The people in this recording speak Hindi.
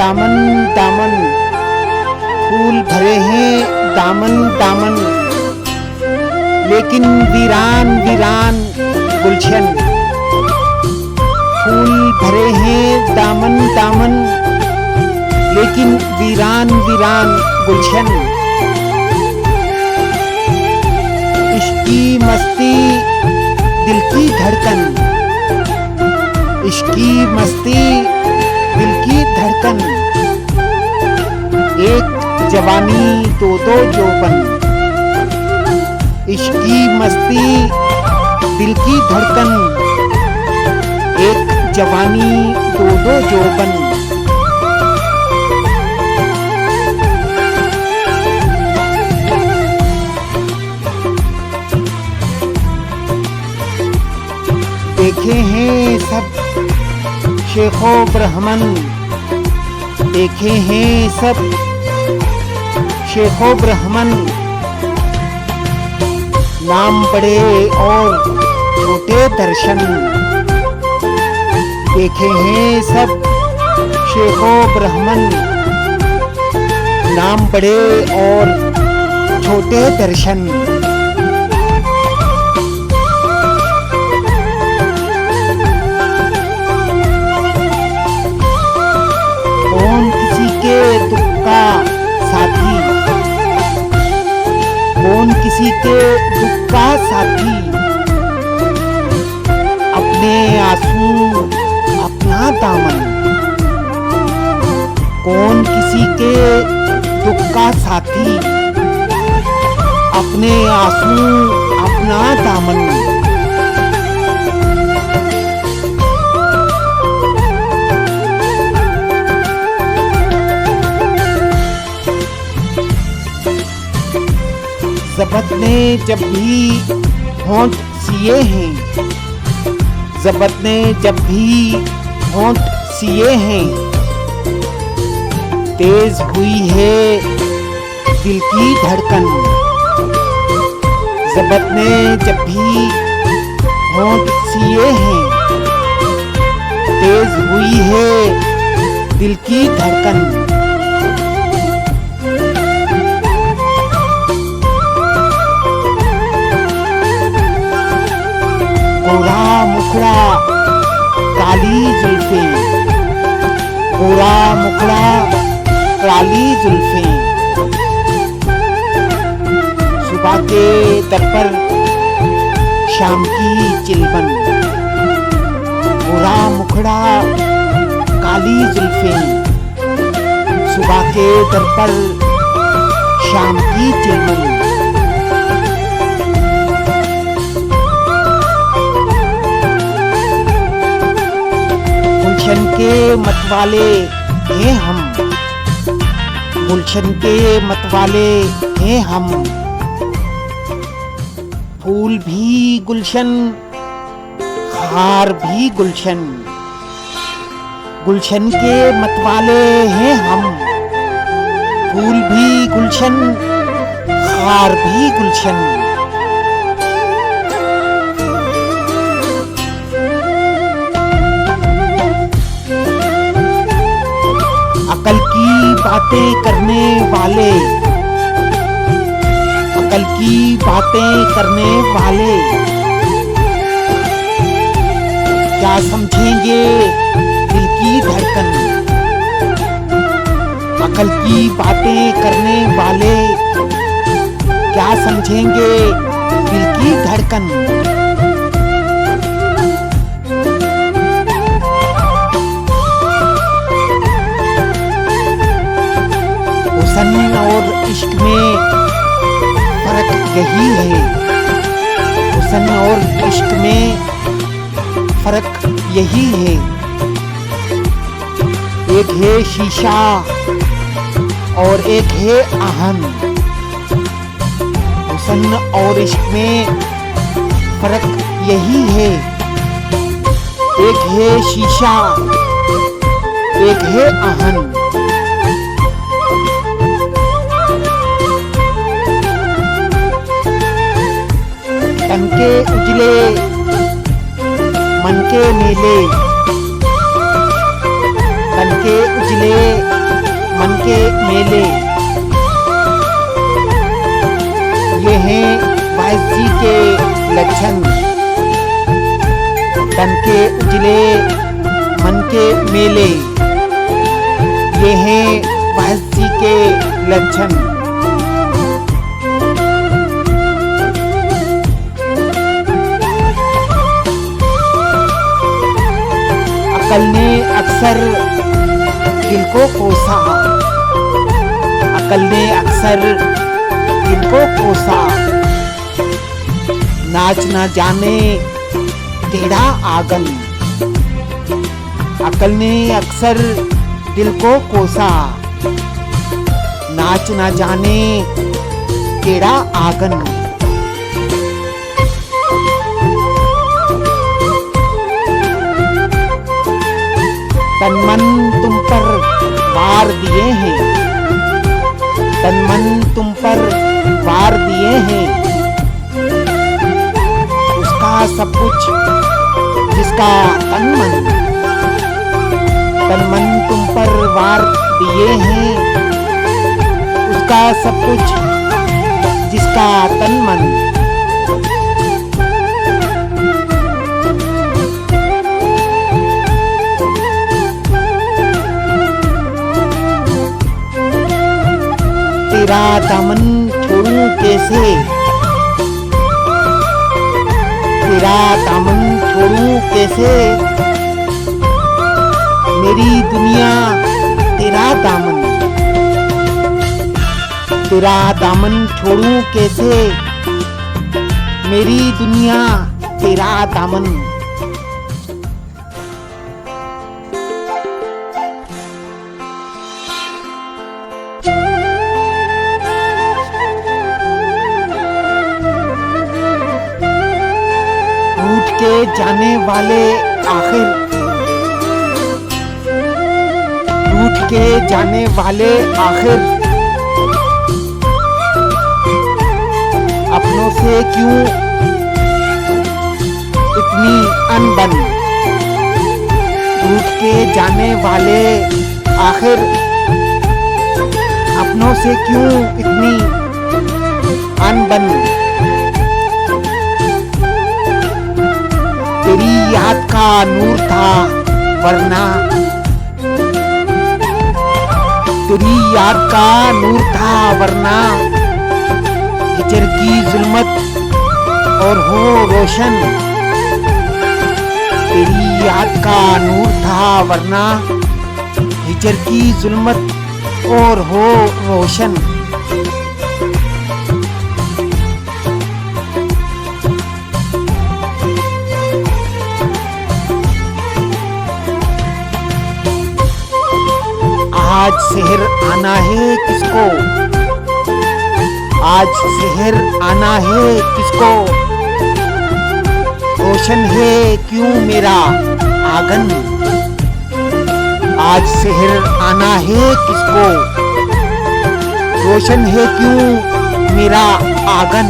दामन दामन, फूल भरे हैं दामन दामन, लेकिन वीरान वीरान गुलशन। फूल भरे हैं दामन दामन, लेकिन वीरान वीरान गुलशन। इश्क की मस्ती दिल की धड़कन, इश्क की मस्ती दिल की धड़कन, एक जवानी दो दो यौवन। इश्क की मस्ती दिल की धड़कन, एक जवानी दो दो यौवन। देखे हैं सब शेखो ब्राह्मण, देखे हैं सब शेखो ब्राह्मण, नाम बड़े और छोटे दर्शन। देखे हैं सब शेखो ब्राह्मण, नाम बड़े और छोटे दर्शन। कौन किसी के दुख का साथी, कौन किसी के दुख का साथी, अपने आंसू अपना दामन। कौन किसी के दुख का साथी, अपने आंसू अपना दामन। ज़बत ने जब भी होंठ सिए हैं, ज़बत ने जब भी होंठ सिए हैं, तेज हुई है दिल की धड़कन। ज़बत ने जब भी होंठ सिए हैं, तेज हुई है दिल की धड़कन। गोरा मुखड़ा काली जुल्फें, गोरा मुखड़ा काली जुल्फें, सुबह के दर पर शाम की चिलबन। गोरा मुखड़ा काली जुल्फें, सुबह के दर पर शाम की चिलबन। गुलशन के मतवाले हैं हम, गुलशन के मतवाले हैं हम, फूल भी गुलशन हार भी गुलशन। गुलशन के मतवाले हैं हम, फूल भी गुलशन हार भी गुलशन। अकल की बातें करने वाले, अकल की बातें करने वाले, क्या समझेंगे दिल की धड़कन। अकल की बातें करने वाले, क्या समझेंगे दिल की धड़कन। हुस्न और इश्क में फर्क यही है, हुस्न और इश्क में फर्क यही है। एक है शीशा और एक है आहन, हुस्न और इश्क में फर्क यही है। एक है शीशा एक है आहन। तन के उजले मन के नीले, तन के उजले मन के मेले, ये हैं वाइस जी के लक्षण। तन के उजले मन के मेले, ये हैं वाइस जी के लक्षण। अकल ने अक्सर दिल को कोसा, अकल ने अक्सर दिल को कोसा, नाच न जाने टेढ़ा आंगन। अकल ने अक्सर दिल को कोसा, नाच न जाने टेढ़ा आंगन। तन मन तुम पर वार दिए हैं, तन मन तुम पर वार दिए हैं। उसका सब कुछ जिसका तन मन, तन मन तुम पर वार दिए हैं। उसका सब कुछ जिसका तन मन। तेरा दामन छोड़ूं कैसे, तेरा दामन छोड़ूं कैसे। मेरी दुनिया तेरा दामन, तेरा दामन छोड़ूं कैसे। मेरी दुनिया तेरा दामन। रूठ के जाने वाले आखिर, रूठ के जाने वाले आखिर। अपनों से क्यों इतनी अनबन। रूठ के जाने वाले आखिर, अपनों से क्यों इतनी अनबन। तेरी याद का नूर था वरना, तेरी याद का नूर था वरना। हिजर की जुल्मत और हो रोशन, तेरी याद का नूर था वरना। हिजर की जुल्मत और हो रोशन। आज शहर आना है किसको, आज शहर आना है किसको। रोशन है क्यों मेरा आंगन, आज शहर आना है किसको। रोशन है क्यों मेरा आंगन।